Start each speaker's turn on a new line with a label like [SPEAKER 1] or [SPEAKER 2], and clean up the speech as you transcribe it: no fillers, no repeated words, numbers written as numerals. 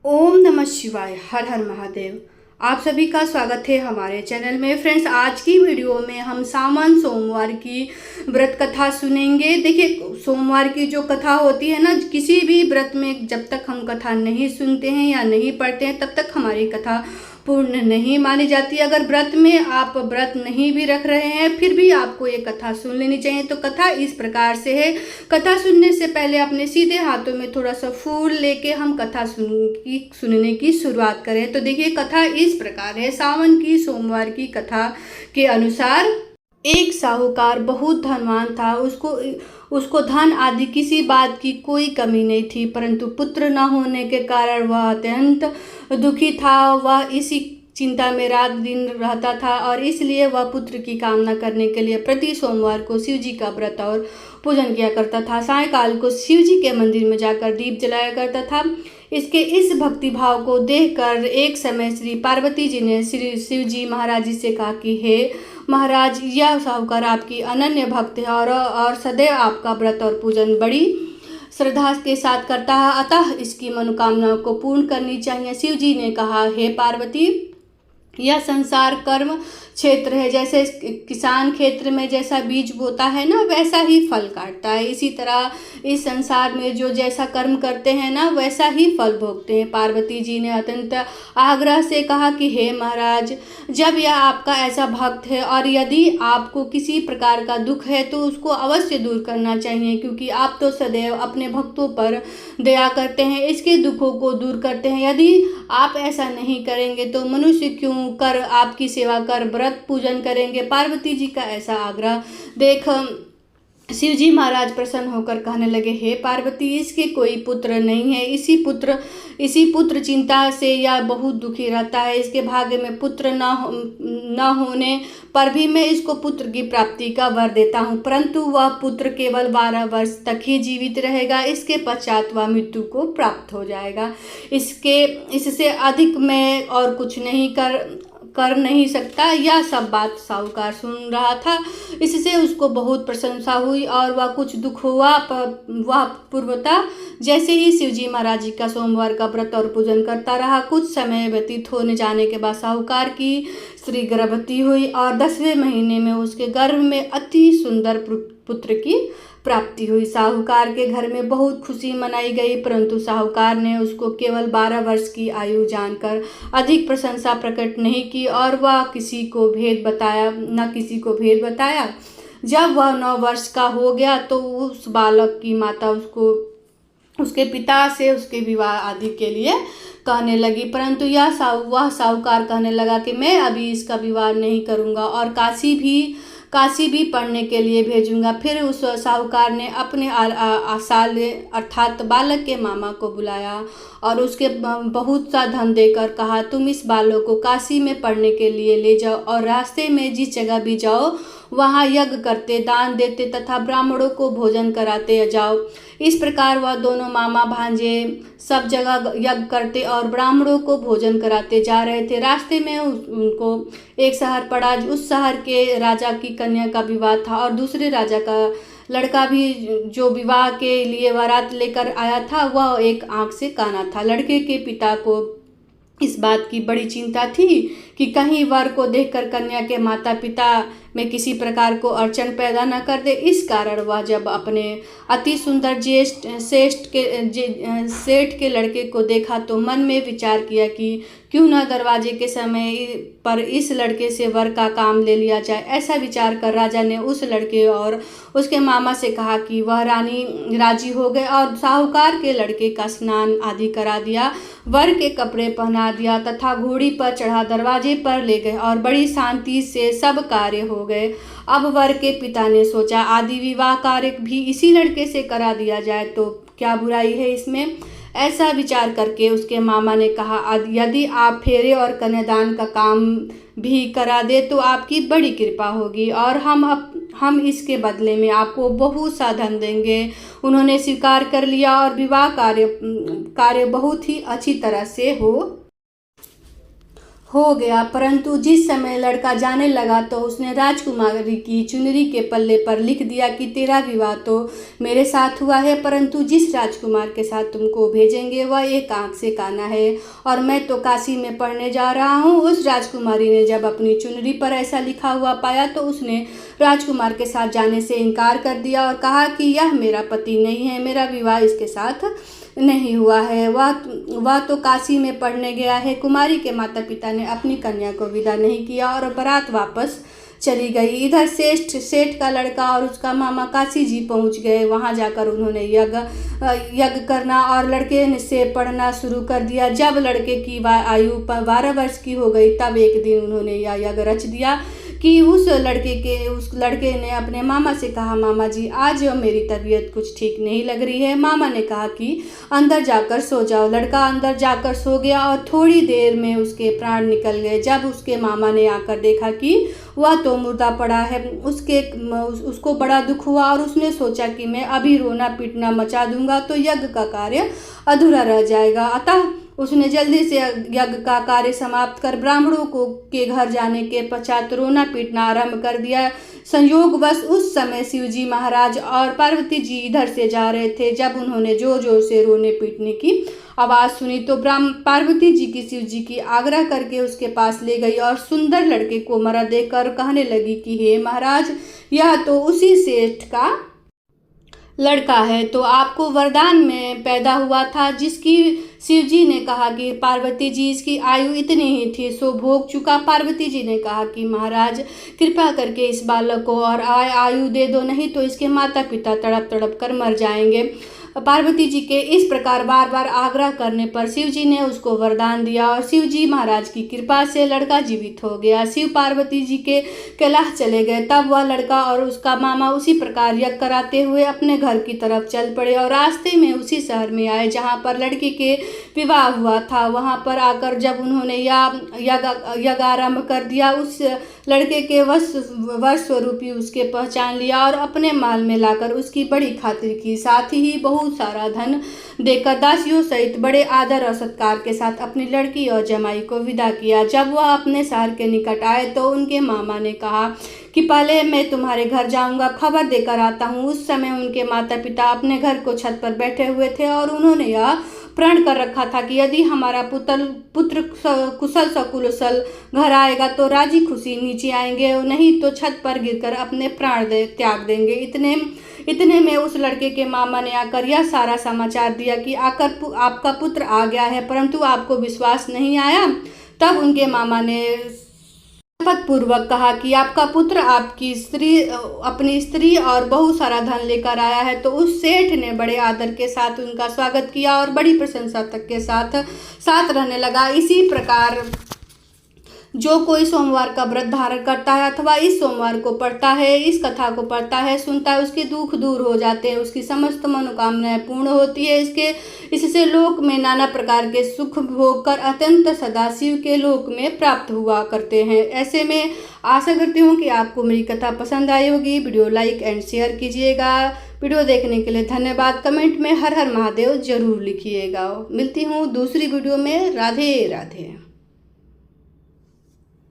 [SPEAKER 1] ओम नमः शिवाय। हर हर महादेव। आप सभी का स्वागत है हमारे चैनल में। फ्रेंड्स, आज की वीडियो में हम सावन सोमवार की व्रत कथा सुनेंगे। देखिए, सोमवार की जो कथा होती है ना, किसी भी व्रत में जब तक हम कथा नहीं सुनते हैं या नहीं पढ़ते हैं तब तक हमारी कथा पूर्ण नहीं मानी जाती। अगर व्रत में आप व्रत नहीं भी रख रहे हैं फिर भी आपको ये कथा सुन लेनी चाहिए। तो कथा इस प्रकार से है। कथा सुनने से पहले अपने सीधे हाथों में थोड़ा सा फूल लेके हम कथा सुनने की शुरुआत करें। तो देखिए, कथा इस प्रकार है। सावन की सोमवार की कथा के अनुसार एक साहूकार बहुत धनवान था। उसको धन आदि किसी बात की कोई कमी नहीं थी, परंतु पुत्र न होने के कारण वह अत्यंत दुखी था। वह इसी चिंता में रात दिन रहता था और इसलिए वह पुत्र की कामना करने के लिए प्रति सोमवार को शिव जी का व्रत और पूजन किया करता था। सायंकाल को शिव जी के मंदिर में जाकर दीप जलाया करता था। इसके इस भक्ति भाव को देखकर एक समय श्री पार्वती जी ने श्री शिव जी महाराज जी से कहा कि हे महाराज, यह साहूकार आपकी अनन्य भक्त है और सदैव आपका व्रत और पूजन बड़ी श्रद्धा के साथ करता है, अतः इसकी मनोकामनाओं को पूर्ण करनी चाहिए। शिव जी ने कहा, हे पार्वती, यह संसार कर्म क्षेत्र है। जैसे किसान क्षेत्र में जैसा बीज बोता है ना, वैसा ही फल काटता है। इसी तरह इस संसार में जो जैसा कर्म करते हैं ना, वैसा ही फल भोगते हैं। पार्वती जी ने अत्यंत आग्रह से कहा कि हे महाराज, जब यह आपका ऐसा भक्त है और यदि आपको किसी प्रकार का दुख है तो उसको अवश्य दूर करना चाहिए, क्योंकि आप तो सदैव अपने भक्तों पर दया करते हैं, इसके दुखों को दूर करते हैं। यदि आप ऐसा नहीं करेंगे तो मनुष्य क्यों कर आपकी सेवा कर व्रत पूजन करेंगे। पार्वती जी का ऐसा आग्रह देख शिव जी महाराज प्रसन्न होकर कहने लगे, हे पार्वती, इसके कोई पुत्र नहीं है। इसी पुत्र चिंता से यह बहुत दुखी रहता है। इसके भाग्य में पुत्र न होने पर भी मैं इसको पुत्र की प्राप्ति का वर देता हूँ, परंतु वह पुत्र केवल 12 वर्ष तक ही जीवित रहेगा। इसके पश्चात वह मृत्यु को प्राप्त हो जाएगा। इससे अधिक मैं और कुछ नहीं कर नहीं सकता। यह सब बात साहूकार सुन रहा था। इससे उसको बहुत प्रशंसा हुई और वह कुछ दुख हुआ। वह पूर्वतः जैसे ही शिव जी महाराज जी का सोमवार का व्रत और पूजन करता रहा। कुछ समय व्यतीत होने जाने के बाद साहूकार की स्त्री गर्भवती हुई और 10वें महीने में उसके गर्भ में अति सुंदर पुत्र की प्राप्ति हुई। साहूकार के घर में बहुत खुशी मनाई गई, परंतु साहूकार ने उसको केवल 12 वर्ष की आयु जानकर अधिक प्रशंसा प्रकट नहीं की और वह किसी को भेद बताया। जब वह 9 वर्ष का हो गया तो उस बालक की माता उसको उसके पिता से उसके विवाह आदि के लिए कहने लगी, परंतु वह साहूकार कहने लगा कि मैं अभी इसका विवाह नहीं करूँगा और काशी भी पढ़ने के लिए भेजूंगा। फिर उस साहूकार ने अपने साले अर्थात बालक के मामा को बुलाया और उसके बहुत सा धन देकर कहा, तुम इस बालक को काशी में पढ़ने के लिए ले जाओ और रास्ते में जिस जगह भी जाओ वहाँ यज्ञ करते, दान देते तथा ब्राह्मणों को भोजन कराते जाओ। इस प्रकार वह दोनों मामा भांजे सब जगह यज्ञ करते और ब्राह्मणों को भोजन कराते जा रहे थे। रास्ते में उनको एक शहर पड़ा। उस शहर के राजा की कन्या का विवाह था और दूसरे राजा का लड़का भी जो विवाह के लिए बारात लेकर आया था, वह एक आंख से काना था। लड़के के पिता को इस बात की बड़ी चिंता थी कि कहीं वर को देखकर कन्या के माता पिता में किसी प्रकार को अड़चन पैदा न कर दे। इस कारण वह जब अपने अति सुंदर सेठ के लड़के को देखा तो मन में विचार किया कि क्यों न दरवाजे के समय पर इस लड़के से वर का काम ले लिया जाए। ऐसा विचार कर राजा ने उस लड़के और उसके मामा से कहा कि वह रानी राजी हो गए और साहूकार के लड़के का स्नान आदि करा दिया, वर के कपड़े पहना दिया तथा घोड़ी पर चढ़ा दरवाजे पर ले गए और बड़ी शांति से सब कार्य हो गए। अब वर के पिता ने सोचा, आदि विवाह कार्य भी इसी लड़के से करा दिया जाए तो क्या बुराई है इसमें। ऐसा विचार करके उसके मामा ने कहा, यदि आप फेरे और कन्यादान का काम भी करा दे तो आपकी बड़ी कृपा होगी और हम इसके बदले में आपको बहुत सा धन देंगे। उन्होंने स्वीकार कर लिया और विवाह कार्य बहुत ही अच्छी तरह से हो गया। परंतु जिस समय लड़का जाने लगा तो उसने राजकुमारी की चुनरी के पल्ले पर लिख दिया कि तेरा विवाह तो मेरे साथ हुआ है, परंतु जिस राजकुमार के साथ तुमको भेजेंगे वह एक आंख से काना है और मैं तो काशी में पढ़ने जा रहा हूँ। उस राजकुमारी ने जब अपनी चुनरी पर ऐसा लिखा हुआ पाया तो उसने राजकुमार के साथ जाने से इनकार कर दिया और कहा कि यह मेरा पति नहीं है, मेरा विवाह इसके साथ नहीं हुआ है, वह तो काशी में पढ़ने गया है। कुमारी के माता पिता ने अपनी कन्या को विदा नहीं किया और बारात वापस चली गई। इधर सेठ का लड़का और उसका मामा काशी जी पहुंच गए। वहां जाकर उन्होंने यज्ञ करना और लड़के से पढ़ना शुरू कर दिया। जब लड़के की आयु 12 वर्ष की हो गई तब एक दिन उन्होंने यह यज्ञ रच दिया कि उस लड़के ने अपने मामा से कहा, मामा जी आज मेरी तबीयत कुछ ठीक नहीं लग रही है। मामा ने कहा कि अंदर जाकर सो जाओ। लड़का अंदर जाकर सो गया और थोड़ी देर में उसके प्राण निकल गए। जब उसके मामा ने आकर देखा कि वह तो मुर्दा पड़ा है, उसको बड़ा दुख हुआ और उसने सोचा कि मैं अभी रोना पीटना मचा दूंगा तो यज्ञ का कार्य अधूरा रह जाएगा। अतः उसने जल्दी से यज्ञ का कार्य समाप्त कर ब्राह्मणों के घर जाने के पश्चात रोना पीटना आरंभ कर दिया। संयोगवश उस समय शिवजी महाराज और पार्वती जी इधर से जा रहे थे। जब उन्होंने जोर जोर से रोने पीटने की आवाज़ सुनी तो पार्वती जी की शिव जी की आग्रह करके उसके पास ले गई और सुंदर लड़के को मरा देखकर कहने लगी कि हे महाराज, यह तो उसी सेठ का लड़का है तो आपको वरदान में पैदा हुआ था, जिसकी शिवजी ने कहा कि पार्वती जी इसकी आयु इतनी ही थी सो भोग चुका। पार्वती जी ने कहा कि महाराज कृपा करके इस बालक को और आयु दे दो, नहीं तो इसके माता पिता तड़प तड़प कर मर जाएंगे। पार्वती जी के इस प्रकार बार बार आग्रह करने पर शिव जी ने उसको वरदान दिया और शिव जी महाराज की कृपा से लड़का जीवित हो गया। शिव पार्वती जी के कैलाश चले गए। तब वह लड़का और उसका मामा उसी प्रकार यज्ञ कराते हुए अपने घर की तरफ चल पड़े और रास्ते में उसी शहर में आए जहाँ पर लड़की के विवाह हुआ था। वहाँ पर आकर जब उन्होंने यज्ञ आरंभ कर दिया, उस लड़के के वश स्वरूपी उसके पहचान लिया और अपने महल में लाकर उसकी बड़ी खातिर की। साथ ही बहुत सारा धन देकर दासियों सहित बड़े आदर और सत्कार के साथ अपनी लड़की और जमाई को विदा किया। जब वह अपने शहर के निकट आए तो उनके मामा ने कहा कि पहले मैं तुम्हारे घर जाऊंगा, खबर देकर आता हूँ। उस समय उनके माता पिता अपने घर को छत पर बैठे हुए थे और उन्होंने यह प्रण कर रखा था कि यदि हमारा पुत्र कुशल सकुशल घर आएगा तो राजी खुशी नीचे आएंगे, नहीं तो छत पर गिरकर अपने प्राण त्याग देंगे। इतने में उस लड़के के मामा ने आकर यह सारा समाचार दिया कि आकर आपका पुत्र आ गया है, परंतु आपको विश्वास नहीं आया। तब उनके मामा ने पूर्वक कहा कि आपका पुत्र अपनी स्त्री और बहुत सारा धन लेकर आया है। तो उस सेठ ने बड़े आदर के साथ उनका स्वागत किया और बड़ी प्रशंसा तक के साथ रहने लगा। इसी प्रकार जो कोई सोमवार का व्रत धारण करता है अथवा इस सोमवार को पढ़ता है, इस कथा को पढ़ता है, सुनता है, उसके दुख दूर हो जाते हैं, उसकी समस्त मनोकामनाएं पूर्ण होती है। इससे लोक में नाना प्रकार के सुख भोग कर अत्यंत सदाशिव के लोक में प्राप्त हुआ करते हैं। ऐसे में आशा करती हूँ कि आपको मेरी कथा पसंद आई होगी। वीडियो लाइक एंड शेयर कीजिएगा। वीडियो देखने के लिए धन्यवाद। कमेंट में हर हर महादेव जरूर लिखिएगा। मिलती हूँ दूसरी वीडियो में। राधे राधे।